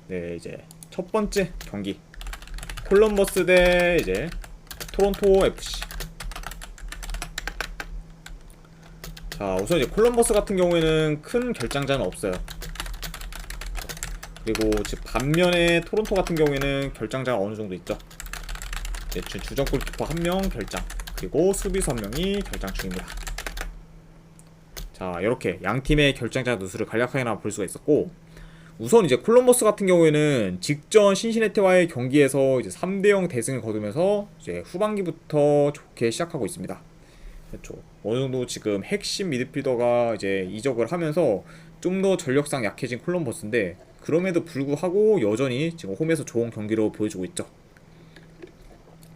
네, 이제 첫 번째 경기 콜럼버스 대 이제 토론토 FC. 자, 우선 이제 콜럼버스 같은 경우에는 큰 결장자는 없어요. 그리고 즉 반면에 토론토 같은 경우에는 결장자가 어느 정도 있죠. 이제 주전 골키퍼 1명 결장, 그리고 수비수 1명이 결장 중입니다. 자, 이렇게 양 팀의 결장자 누수를 간략하게나 볼 수가 있었고, 우선 이제 콜럼버스 같은 경우에는 직전 신시내티와의 경기에서 이제 3대0 대승을 거두면서 이제 후반기부터 좋게 시작하고 있습니다. 그렇죠. 어느 정도 지금 핵심 미드필더가 이제 이적을 하면서 좀 더 전력상 약해진 콜럼버스인데, 그럼에도 불구하고 여전히 지금 홈에서 좋은 경기로 보여주고 있죠.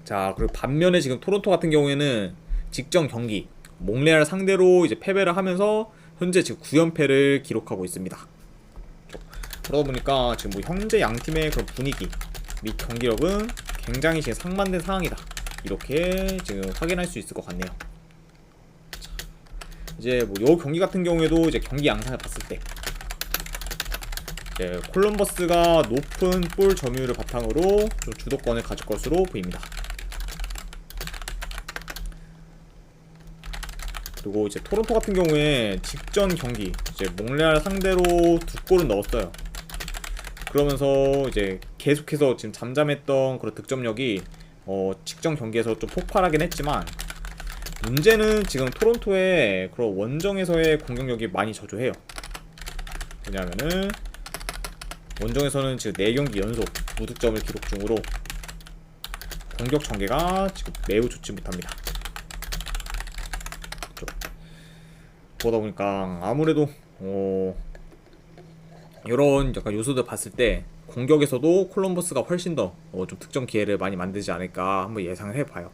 자, 그리고 반면에 지금 토론토 같은 경우에는 직전 경기 몽레알 상대로 이제 패배를 하면서 현재 지금 9연패를 기록하고 있습니다. 그러다 보니까 지금 뭐 현재 양 팀의 그런 분위기 및 경기력은 굉장히 지금 상반된 상황이다, 이렇게 지금 확인할 수 있을 것 같네요. 자, 이제 뭐 요 경기 같은 경우에도 이제 경기 양상을 봤을 때 이제 콜럼버스가 높은 볼 점유율을 바탕으로 좀 주도권을 가질 것으로 보입니다. 그리고 이제 토론토 같은 경우에 직전 경기 이제 몽레알 상대로 2골은 넣었어요. 그러면서 이제 계속해서 지금 잠잠했던 그런 득점력이 직전 경기에서 좀 폭발하긴 했지만, 문제는 지금 토론토의 그런 원정에서의 공격력이 많이 저조해요. 왜냐하면은 원정에서는 지금 4경기 연속 무득점을 기록 중으로 공격 전개가 지금 매우 좋지 못합니다. 그러다 보니까 아무래도 이런 약간 요소들 봤을 때 공격에서도 콜럼버스가 훨씬 더 좀 득점 기회를 많이 만들지 않을까 한번 예상을 해봐요.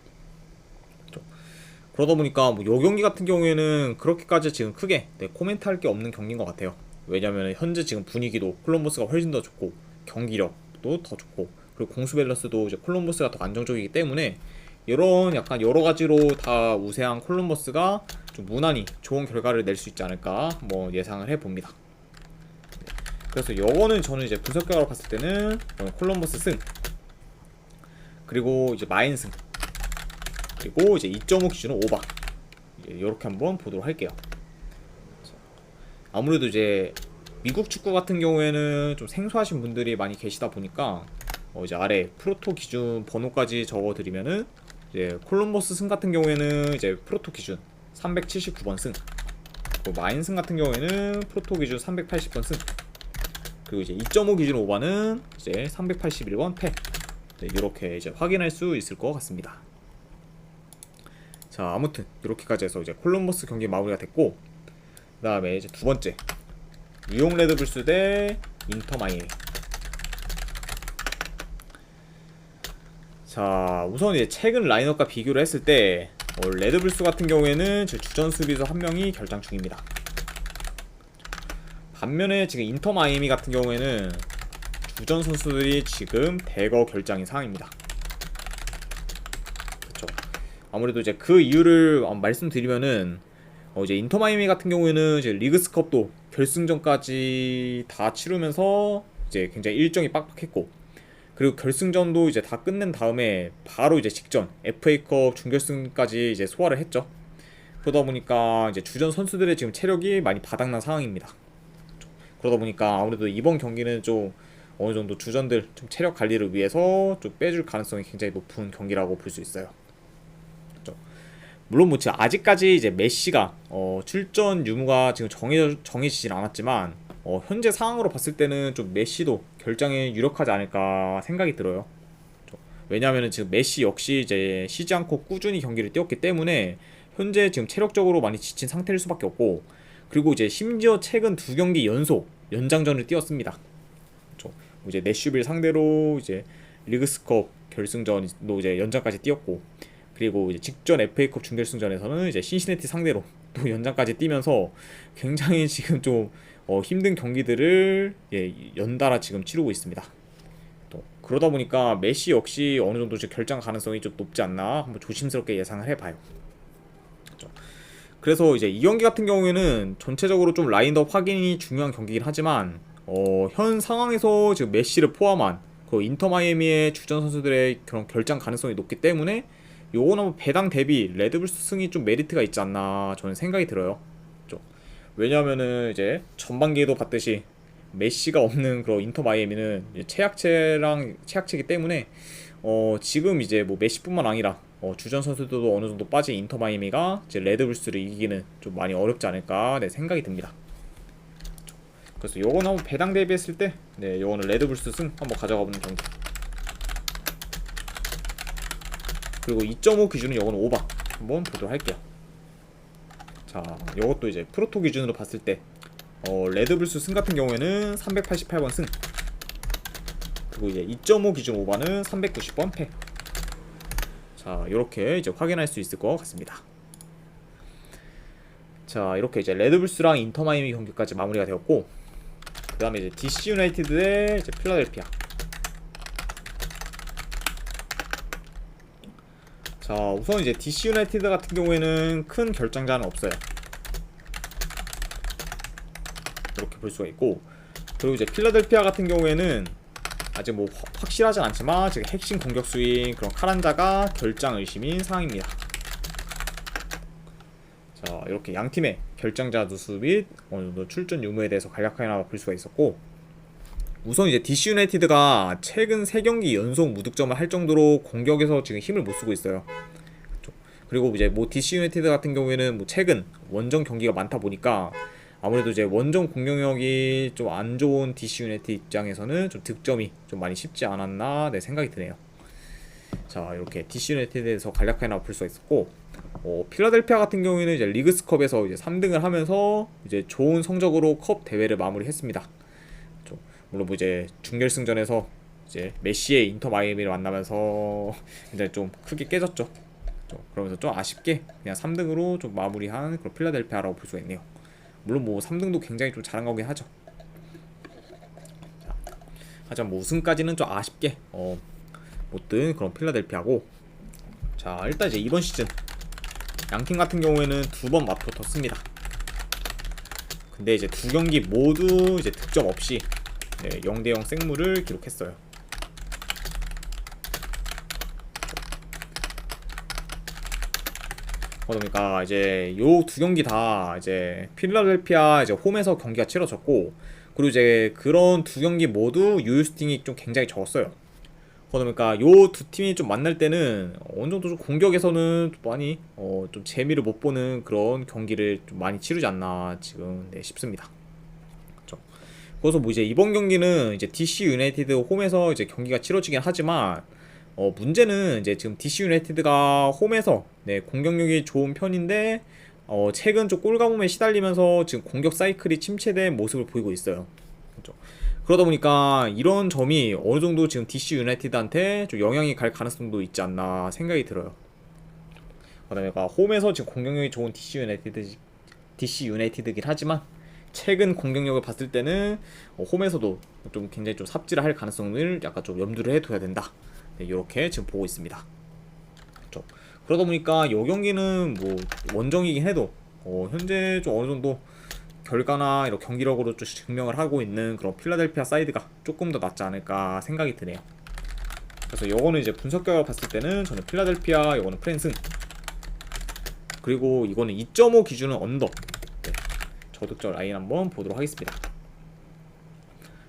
그러다 보니까 뭐 요 경기 같은 경우에는 그렇게까지 지금 크게 코멘트 할 게 없는 경기인 것 같아요. 왜냐면 현재 지금 분위기도 콜럼버스가 훨씬 더 좋고 경기력도 더 좋고, 그리고 공수 밸런스도 이제 콜럼버스가 더 안정적이기 때문에 이런 약간 여러 가지로 다 우세한 콜럼버스가 좀 무난히 좋은 결과를 낼 수 있지 않을까 뭐 예상을 해봅니다. 그래서 요거는 저는 이제 분석 결과로 봤을 때는 콜럼버스 승, 그리고 이제 마인 승, 그리고 이제 2.5 기준으로 오바, 이렇게 한번 보도록 할게요. 아무래도 이제 미국 축구 같은 경우에는 좀 생소하신 분들이 많이 계시다 보니까 이제 아래 프로토 기준 번호까지 적어드리면은 이제 콜럼버스 승 같은 경우에는 이제 프로토 기준 379번 승, 그리고 마인 승 같은 경우에는 프로토 기준 380번 승, 그리고 이제 2.5 기준 오바는 이제 381번 패. 네, 이렇게 이제 확인할 수 있을 것 같습니다. 자, 아무튼 이렇게까지 해서 이제 콜럼버스 경기 마무리가 됐고, 그 다음에 이제 두 번째 뉴욕 레드불스 대 인터 마이애미. 자, 우선 이제 최근 라인업과 비교를 했을 때 레드불스 같은 경우에는 주전 수비수 1명이 결장 중입니다. 반면에 지금 인터 마이애미 같은 경우에는 주전 선수들이 지금 대거 결장인 상황입니다. 그쵸. 아무래도 이제 그 이유를 말씀드리면은 이제 인터 마이애미 같은 경우에는 이제 리그스컵도 결승전까지 다 치르면서 이제 굉장히 일정이 빡빡했고, 그리고 결승전도 이제 다 끝낸 다음에 바로 이제 직전 FA컵 준결승까지 이제 소화를 했죠. 그러다 보니까 이제 주전 선수들의 지금 체력이 많이 바닥난 상황입니다. 그러다 보니까 아무래도 이번 경기는 좀 어느 정도 주전들 좀 체력 관리를 위해서 좀 빼줄 가능성이 굉장히 높은 경기라고 볼 수 있어요. 물론 뭐 아직까지 이제 메시가 출전 유무가 지금 정해지진 않았지만 현재 상황으로 봤을 때는 좀 메시도 결장에 유력하지 않을까 생각이 들어요. 왜냐하면 지금 메시 역시 이제 쉬지 않고 꾸준히 경기를 뛰었기 때문에 현재 지금 체력적으로 많이 지친 상태일 수밖에 없고, 그리고 이제 심지어 최근 2경기 연속 연장전을 뛰었습니다. 이제 내슈빌 상대로 이제 리그스컵 결승전도 이제 연장까지 뛰었고, 그리고 이제 직전 FA컵 준결승전에서는 이제 신시내티 상대로 또 연장까지 뛰면서 굉장히 지금 좀 힘든 경기들을 연달아 지금 치르고 있습니다. 또 그러다 보니까 메시 역시 어느 정도 결장 가능성이 좀 높지 않나 한번 조심스럽게 예상을 해봐요. 그래서 이제 이 경기 같은 경우에는 전체적으로 좀 라인업 확인이 중요한 경기긴 하지만 현 상황에서 지금 메시를 포함한 그 인터 마이애미의 주전 선수들의 그런 결장 가능성이 높기 때문에 요건 한번 배당 대비 레드불스 승이 좀 메리트가 있지 않나 저는 생각이 들어요. 좀. 왜냐하면은 이제 전반기에도 봤듯이 메시가 없는 그런 인터 마이애미는 이제 최약체이기 때문에 지금 이제 뭐 메시뿐만 아니라 주전 선수들도 어느 정도 빠진 인터 마이애미가 이제 레드불스를 이기기는 좀 많이 어렵지 않을까 네, 생각이 듭니다. 그래서 요건 한번 배당 대비했을 때 네, 요거는 레드불스 승 한번 가져가 보는 경기. 그리고 2.5 기준은 요거는 오바 한번 보도록 할게요. 자, 요것도 이제 프로토 기준으로 봤을 때 레드불스 승 같은 경우에는 388번 승. 그리고 이제 2.5 기준 오바는 390번 패. 자, 이렇게 이제 확인할 수 있을 것 같습니다. 자, 이렇게 이제 레드불스랑 인터 마이애미 경기까지 마무리가 되었고, 그 다음에 이제 DC 유나이티드 대 이제 필라델피아. 자, 우선 이제 DC 유나이티드 같은 경우에는 큰 결장자는 없어요. 이렇게 볼 수가 있고, 그리고 이제 필라델피아 같은 경우에는 아직 뭐 확실하진 않지만 지금 핵심 공격수인 그런 카란자가 결장 의심인 상황입니다. 자, 이렇게 양 팀의 결장자 누수 및 어느 정도 출전 유무에 대해서 간략하게 볼 수가 있었고, 우선 이제 DC 유나이티드가 최근 3경기 연속 무득점을 할 정도로 공격에서 지금 힘을 못 쓰고 있어요. 그리고 이제 뭐 DC 유나이티드 같은 경우에는 뭐 최근 원정 경기가 많다 보니까 아무래도 이제 원정 공격력이 좀 안 좋은 DC 유나이티드 입장에서는 좀 득점이 좀 많이 쉽지 않았나 네, 생각이 드네요. 자, 이렇게 DC 유나이티드에서 간략하게 볼 수가 있었고, 필라델피아 같은 경우에는 이제 리그스컵에서 이제 3등을 하면서 이제 좋은 성적으로 컵 대회를 마무리했습니다. 물론 뭐 이제 준결승전에서 이제 메시의 인터 마이애미를 만나면서 이제 좀 크게 깨졌죠. 그러면서 좀 아쉽게 그냥 3등으로 좀 마무리한 그런 필라델피아라고 볼 수가 있네요. 물론 뭐 3등도 굉장히 좀 잘한 거긴 하죠. 자, 하지만 뭐 우승까지는 좀 아쉽게 못든 그런 필라델피아고, 자, 일단 이제 이번 시즌 양팀 같은 경우에는 2번 맞붙었습니다. 근데 이제 2경기 모두 이제 득점 없이 네, 0대0 생무를 기록했어요. 그러니까 이제 요 2경기 다 이제 필라델피아 이제 홈에서 경기가 치러졌고, 그리고 이제 그런 2경기 모두 유효스팅이 좀 굉장히 적었어요. 그러니까 요 2팀이 좀 만날 때는 어느 정도 좀 공격에서는 좀 많이 좀 재미를 못 보는 그런 경기를 좀 많이 치르지 않나 지금 네, 싶습니다. 그렇죠? 그래서 뭐 이제 이번 경기는 이제 DC 유나이티드 홈에서 이제 경기가 치러지긴 하지만 문제는 이제 지금 DC 유나이티드가 홈에서 네, 공격력이 좋은 편인데 최근 좀 골가뭄에 시달리면서 지금 공격 사이클이 침체된 모습을 보이고 있어요. 그렇죠? 그러다 보니까 이런 점이 어느 정도 지금 DC 유나이티드한테 좀 영향이 갈 가능성도 있지 않나 생각이 들어요. 그러니까 홈에서 지금 공격력이 좋은 DC 유나이티드긴 하지만 최근 공격력을 봤을 때는 홈에서도 좀 굉장히 좀 삽질을 할 가능성을 약간 좀 염두를 해둬야 된다. 네, 이렇게 지금 보고 있습니다. 그렇죠? 그러다 보니까 이 경기는 뭐 원정이긴 해도 현재 좀 어느 정도 결과나 이런 경기력으로 좀 증명을 하고 있는 그런 필라델피아 사이드가 조금 더 낫지 않을까 생각이 드네요. 그래서 요거는 이제 분석 결과 봤을 때는 저는 필라델피아, 요거는 프랜승, 그리고 이거는 2.5 기준은 언더. 네, 저득점 라인 한번 보도록 하겠습니다.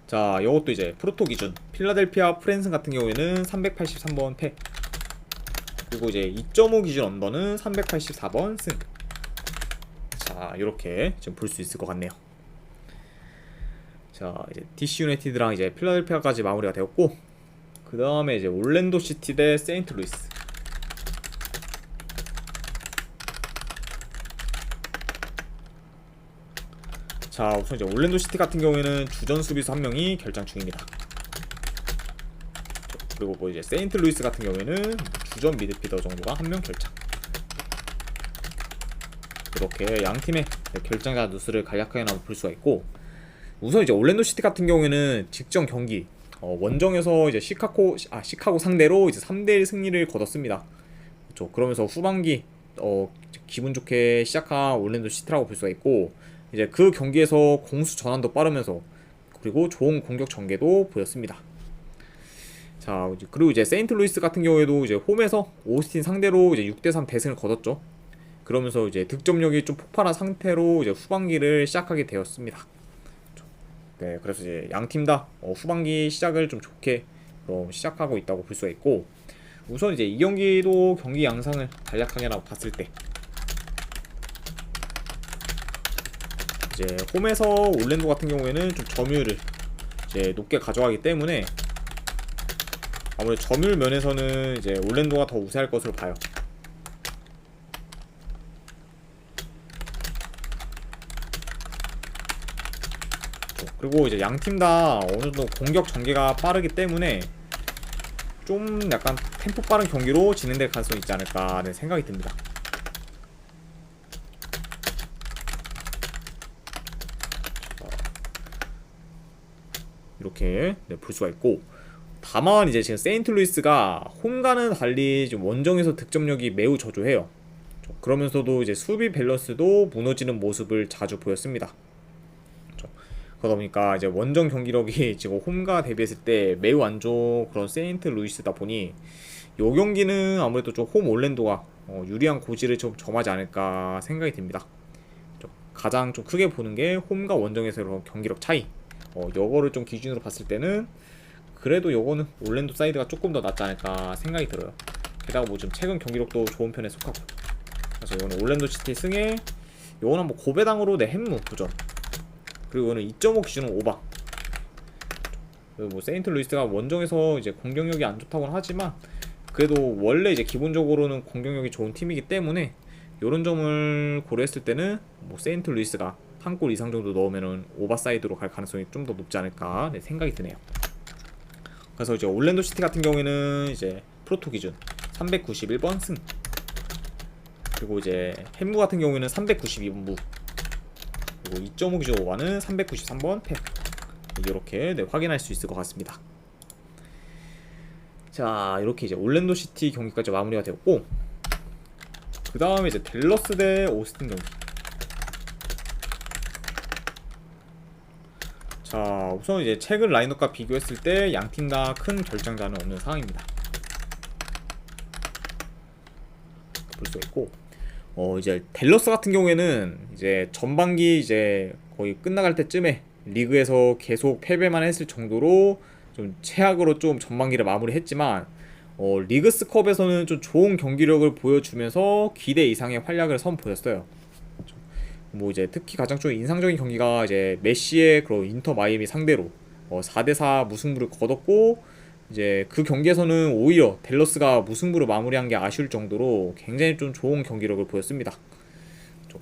자, 요것도 이제 프로토 기준 필라델피아 프랜승 같은 경우에는 383번 패, 그리고 이제 2.5 기준 언더는 384번 승. 자, 이렇게 지금 볼 수 있을 것 같네요. 자, 이제 DC 유나이티드랑 이제 필라델피아까지 마무리가 되었고, 그 다음에 이제 올랜도 시티 대 세인트루이스. 자, 우선 이제 올랜도 시티 같은 경우에는 주전 수비수 한 명이 결장 중입니다. 그리고 뭐 이제 세인트루이스 같은 경우에는 주전 미드필더 정도가 한 명 결장. 이렇게 양 팀의 결장자 누수를 간략하게 볼 수가 있고, 우선 이제 올랜도 시티 같은 경우에는 직전 경기 원정에서 이제 시카고 상대로 이제 3대1 승리를 거뒀습니다. 그렇죠. 그러면서 후반기 기분 좋게 시작한 올랜도 시티라고 볼 수가 있고, 이제 그 경기에서 공수 전환도 빠르면서 그리고 좋은 공격 전개도 보였습니다. 자, 그리고 이제 세인트루이스 같은 경우에도 이제 홈에서 오스틴 상대로 이제 6대3 대승을 거뒀죠. 그러면서 이제 득점력이 좀 폭발한 상태로 이제 후반기를 시작하게 되었습니다. 네, 그래서 이제 양 팀 다 후반기 시작을 좀 좋게 시작하고 있다고 볼 수가 있고, 우선 이제 이 경기도 경기 양상을 간략하게라고 봤을 때 이제 홈에서 올랜도 같은 경우에는 좀 점유율을 이제 높게 가져가기 때문에 아무래도 점유율 면에서는 이제 올랜도가 더 우세할 것으로 봐요. 그리고 이제 양 팀 다 어느 정도 공격 전개가 빠르기 때문에 좀 약간 템포 빠른 경기로 진행될 가능성이 있지 않을까 하는 생각이 듭니다. 이렇게 볼 수가 있고, 다만 이제 지금 세인트루이스가 홈과는 달리 좀 원정에서 득점력이 매우 저조해요. 그러면서도 이제 수비 밸런스도 무너지는 모습을 자주 보였습니다. 그러다 보니까 이제 원정 경기력이 지금 홈과 대비했을 때 매우 안 좋은 그런 세인트루이스다 보니 요 경기는 아무래도 좀 홈 올랜도가 유리한 고지를 좀 점하지 않을까 생각이 듭니다. 가장 좀 크게 보는 게 홈과 원정에서의 경기력 차이. 요거를 좀 기준으로 봤을 때는 그래도 요거는 올랜도 사이드가 조금 더 낫지 않을까 생각이 들어요. 게다가 뭐 좀 최근 경기력도 좋은 편에 속하고, 그래서 이거는 올랜도 시티 승에, 요거는 뭐 고배당으로 내 햄무 도전, 그리고 이거는 2.5 기준은 오바. 그리고 뭐 세인트루이스가 원정에서 이제 공격력이 안 좋다고는 하지만 그래도 원래 이제 기본적으로는 공격력이 좋은 팀이기 때문에 요런 점을 고려했을 때는 뭐 세인트루이스가 한 골 이상 정도 넣으면은 오버사이드로 갈 가능성이 좀 더 높지 않을까 생각이 드네요. 그래서 이제 올랜도 시티 같은 경우에는 이제 프로토 기준 391번 승, 그리고 이제 햄무 같은 경우에는 392번 무, 그리고 2.5 기준 오버는 393번 패. 이렇게 확인할 수 있을 것 같습니다. 자, 이렇게 이제 올랜도 시티 경기까지 마무리가 되었고, 그 다음에 이제 댈러스 대 오스틴 경기. 자, 우선 이제 최근 라인업과 비교했을 때 양 팀 다 큰 결장자는 없는 상황입니다. 볼 수 있고, 이제 댈러스 같은 경우에는 이제 전반기 이제 거의 끝나갈 때쯤에 리그에서 계속 패배만 했을 정도로 좀 최악으로 좀 전반기를 마무리했지만, 리그스컵에서는 좀 좋은 경기력을 보여주면서 기대 이상의 활약을 선보였어요. 뭐 이제 특히 가장 좀 인상적인 경기가 이제 메시의 그런 인터 마이애미 상대로 4대4 무승부를 거뒀고, 이제 그 경기에서는 오히려 댈러스가 무승부로 마무리한 게 아쉬울 정도로 굉장히 좀 좋은 경기력을 보였습니다.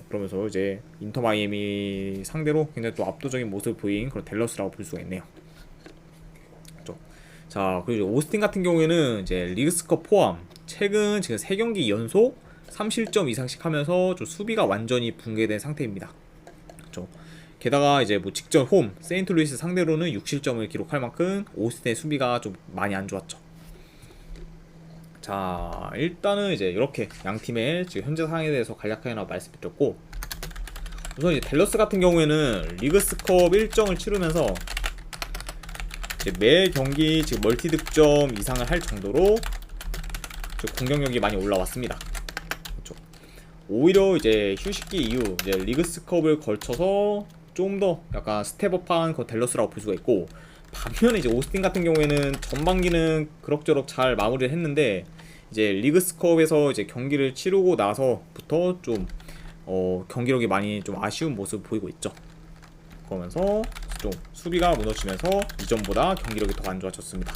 그러면서 이제 인터 마이애미 상대로 굉장히 또 압도적인 모습을 보인 그런 댈러스라고 볼 수가 있네요. 자, 그리고 오스틴 같은 경우에는 이제 리그스컵 포함 최근 지금 3경기 연속 3실점 이상씩 하면서 좀 수비가 완전히 붕괴된 상태입니다. 그렇죠. 게다가 이제 뭐 직전 홈 세인트루이스 상대로는 6실점을 기록할 만큼 오스틴의 수비가 좀 많이 안 좋았죠. 자, 일단은 이제 이렇게 양 팀의 지금 현재 상황에 대해서 간략하게 말씀드렸고, 우선 이제 댈러스 같은 경우에는 리그스컵 일정을 치르면서 이제 매 경기 지금 멀티 득점 이상을 할 정도로 공격력이 많이 올라왔습니다. 그렇죠. 오히려 이제 휴식기 이후 이제 리그스컵을 걸쳐서 좀 더 약간 스텝업한 그 댈러스라고 볼 수가 있고, 반면에 이제 오스틴 같은 경우에는 전반기는 그럭저럭 잘 마무리를 했는데 이제 리그스컵에서 이제 경기를 치르고 나서부터 좀 경기력이 많이 좀 아쉬운 모습을 보이고 있죠. 그러면서 좀 수비가 무너지면서 이전보다 경기력이 더 안 좋아졌습니다.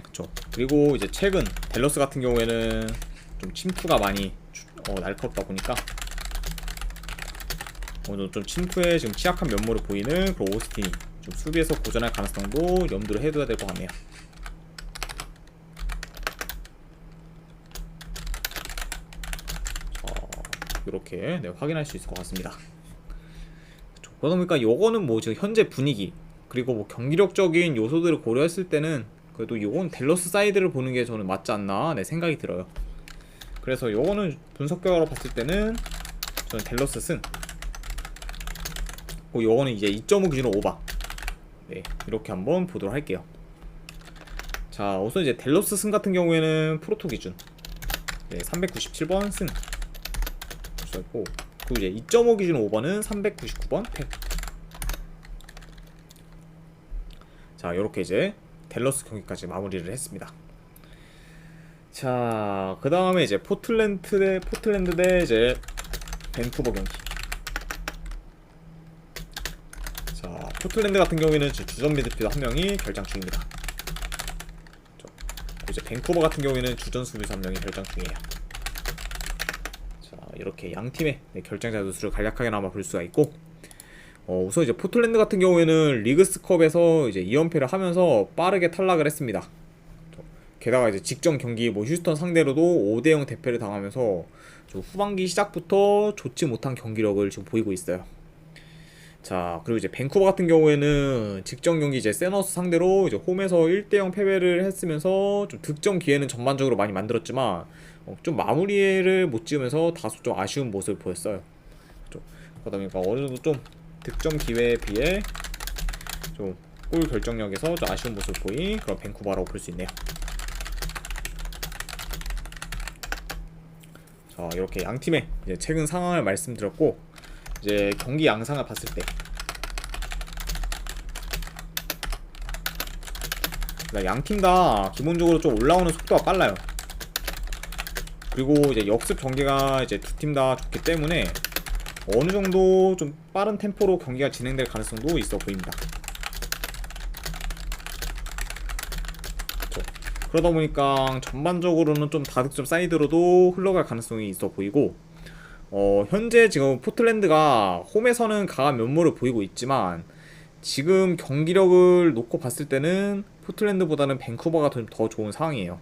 그렇죠. 그리고 이제 최근 댈러스 같은 경우에는 좀 침투가 많이 날카롭다 보니까 좀 침투에 지금 취약한 면모를 보이는 그런 오스틴이 좀 수비에서 고전할 가능성도 염두를 해둬야 될 것 같네요. 이렇게 확인할 수 있을 것 같습니다. 그러다 보니까 요거는 뭐 지금 현재 분위기 그리고 뭐 경기력적인 요소들을 고려했을 때는 그래도 요건 댈러스 사이드를 보는 게 저는 맞지 않나 생각이 들어요. 그래서 요거는 분석 결과로 봤을 때는 저는 댈러스 승. 요거는 이제 2.5 기준으로 오바. 네, 이렇게 한번 보도록 할게요. 자, 우선 이제 댈러스 승 같은 경우에는 프로토 기준. 네, 397번 승. 있고, 그리고 이제 2.5 기준 5번은 399번 패. 자, 요렇게 이제 댈러스 경기까지 마무리를 했습니다. 자, 그 다음에 이제 포틀랜드 대 이제 밴쿠버 경기. 자, 포틀랜드 같은 경우에는 주전 미드필더 한 명이 결장 중입니다. 이제 밴쿠버 같은 경우에는 주전 수비수 한 명이 결장 중이에요. 자, 이렇게 양 팀의 결장자 수를 간략하게나마 볼 수가 있고, 우선 이제 포틀랜드 같은 경우에는 리그스컵에서 이제 2연패를 하면서 빠르게 탈락을 했습니다. 게다가 이제 직전 경기 휴스턴 상대로도 5대0 대패를 당하면서 좀 후반기 시작부터 좋지 못한 경기력을 지금 보이고 있어요. 자, 그리고 이제 밴쿠버 같은 경우에는 직전 경기 이제 세너스 상대로 이제 홈에서 1대0 패배를 했으면서 좀 득점 기회는 전반적으로 많이 만들었지만 좀 마무리를 못 지으면서 다소 좀 아쉬운 모습을 보였어요. 그러다 보니까 어느 정도 좀 득점 기회에 비해 좀 골 결정력에서 좀 아쉬운 모습을 보인 그런 밴쿠버라고 볼 수 있네요. 자, 이렇게 양 팀의 이제 최근 상황을 말씀드렸고, 이제 경기 양상을 봤을 때 양 팀 다 기본적으로 좀 올라오는 속도가 빨라요. 그리고 이제 역습 전개가 이제 두 팀 다 좋기 때문에 어느 정도 좀 빠른 템포로 경기가 진행될 가능성도 있어 보입니다. 그러다 보니까 전반적으로는 좀 다득점 사이드로도 흘러갈 가능성이 있어 보이고, 현재 지금 포틀랜드가 홈에서는 강한 면모를 보이고 있지만 지금 경기력을 놓고 봤을 때는 포틀랜드보다는 밴쿠버가 더 좋은 상황이에요.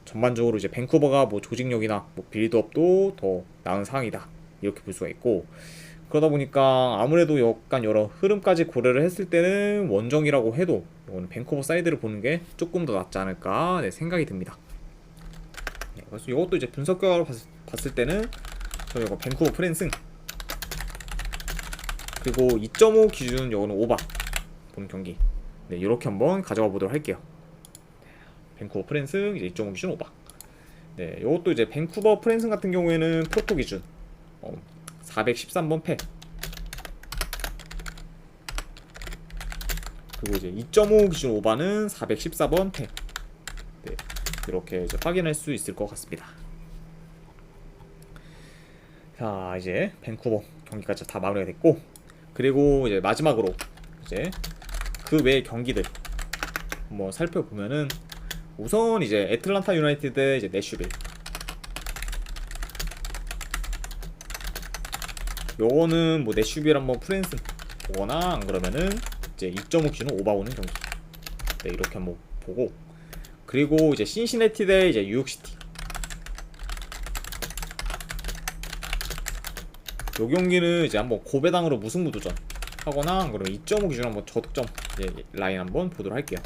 전반적으로 이제 밴쿠버가 뭐 조직력이나 뭐 빌드업도 더 나은 상황이다, 이렇게 볼 수가 있고, 그러다 보니까 아무래도 약간 여러 흐름까지 고려를 했을 때는 원정이라고 해도 이거는 밴쿠버 사이드를 보는 게 조금 더 낫지 않을까 생각이 듭니다. 네, 그래서 이것도 이제 분석 결과로 봤을 때는 저 이거 밴쿠버 프랜승, 그리고 2.5 기준 요거는 오바 본 경기. 네, 이렇게 한번 가져가 보도록 할게요. 밴쿠버 프랜승 이제 2.5 기준 오바. 네, 요것도 이제 밴쿠버 프랜승 같은 경우에는 프로토 기준 413번 패. 그리고 이제 2.5 기준 오바는 414번 패. 네, 이렇게 이제 확인할 수 있을 것 같습니다. 자, 이제 밴쿠버 경기까지 다 마무리가 됐고, 그리고 이제 마지막으로 이제 그 외의 경기들 한번 살펴보면은, 우선 이제 애틀란타 유나이티드 이제 내슈빌. 요거는 뭐 내슈빌 한번 프랜스 보거나 안 그러면은 이제 2.5 기준 오바 오는 경기. 네, 이렇게 한번 보고, 그리고 이제 신시내티 대 이제 뉴욕시티. 요 경기는 이제 한번 고배당으로 무승부 도전 하거나 안 그러면 2.5 기준 한번 저득점 이제 라인 한번 보도록 할게요.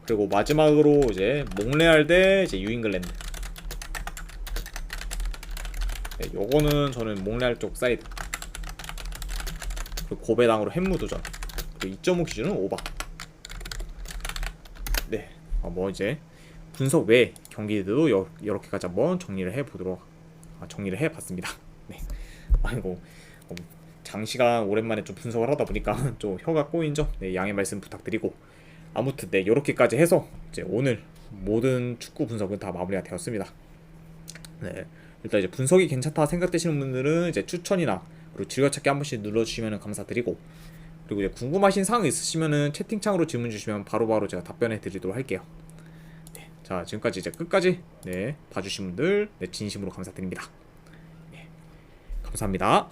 그리고 마지막으로 이제 몽레알 대 이제 뉴잉글랜드. 네, 요거는 저는 몽레알 쪽 사이드. 그리고 고배당으로 햄무 도전. 그리고 2.5 기준은 오바. 네, 뭐 이제 분석 외 경기들도 이렇게까지 한번 정리를 해봤습니다. 네, 아이고 장시간 오랜만에 좀 분석을 하다 보니까 좀 혀가 꼬인 점 양해 말씀 부탁드리고, 아무튼 네, 이렇게까지 해서 이제 오늘 모든 축구 분석은 다 마무리가 되었습니다. 네, 일단 이제 분석이 괜찮다 생각되시는 분들은 이제 추천이나 그리고 즐겨찾기 한 번씩 눌러주시면 감사드리고, 그리고 이제 궁금하신 사항 있으시면은 채팅창으로 질문 주시면 바로바로 제가 답변해 드리도록 할게요. 네, 자, 지금까지 이제 끝까지 봐주신 분들 진심으로 감사드립니다. 네, 감사합니다.